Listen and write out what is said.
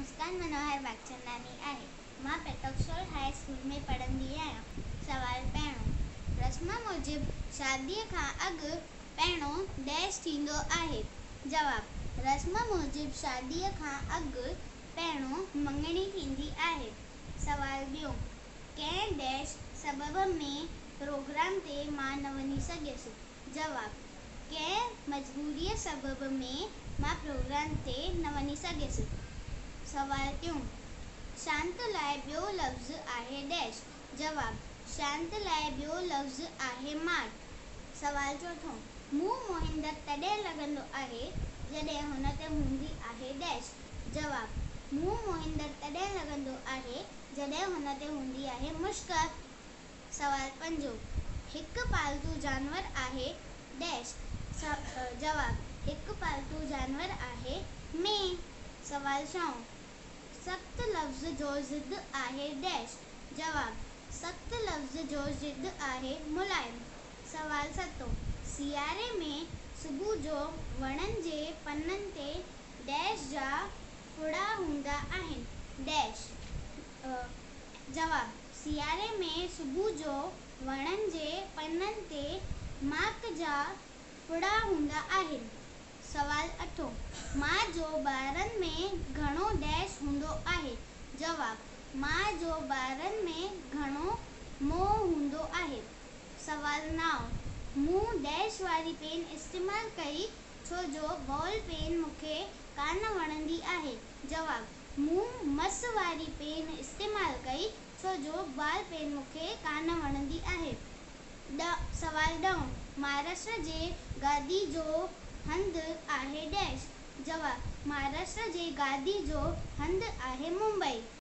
मुस्कान मनोहर वागचंदानी आहे। मां पेटोक्सोल high school में पढ़ंदी आहियां। सवाल पहिरियों, रस्म मूजिब शादीअ खां अॻु पहिरियों डैश थींदो आहे। जवाब, रस्म मूजिब शादीअ खां अॻु पहिरियों मङणी थींदी आहे। सवाल ॿियो, कंहिं डैश सबब में प्रोग्राम ते मां न वञी सघियसि। जवाब, कंहिं मजबूरीअ सबब में मां प्रोग्राम ते न वञी सघियसि। सवाल टियों, शांत लाइ ॿियो लफ़्ज़ आहे डैश। जवाब, शांत लाइ ॿियो लफ़्ज़ आहे माट। सवाल चौथों, मूं मोहिंदड़ तॾहिं लॻंदो आहे जॾहिं हुन ते हूंदी आहे डैश। जवाब, मूं मोहिंदड़ तॾहिं लॻंदो आहे जॾहिं हुन ते हूंदी आहे मुश्क। सवाल पंजो, हिकु पालतू जानवर आहे डैश। जवाब, हिकु पालतू जानवर आहे मेंहिं। सवाल छहों, सख़्त लफ़्ज़ जो ज़िद आहे डैश। जवाब, सख़्त लफ़्ज़ जो ज़िद आहे मुलायम। सवाल सतों, सियारे में सुबुह जो वणनि जे पननि ते डैश जा फुड़ा हूंदा आहिनि डैश। जवाब, सियारे में सुबुह जो वणनि जे पननि ते माक जा फुड़ा हूंदा आहिनि। सवाल अठों, माउ जो ॿारनि में घणो डैश हूंदो आहे। जवाब, माउ जो ॿारनि में घणो मोह हूंदो आहे। सवाल नाओं, मूं डैश वारी पेन इस्तेमालु कई छो जो बॉल पेन मूंखे कान वणंदी आहे। जवाब, मूं मस वारी पेन इस्तेमालु कई छो जो बॉल पेन मूंखे कान वणंदी आहे। सवाल ॾहों, महाराष्ट्र जे गादी जो हंधु आहे डैश। जवाब, महाराष्ट्र जे गादी जो हंधु आहे मुंबई।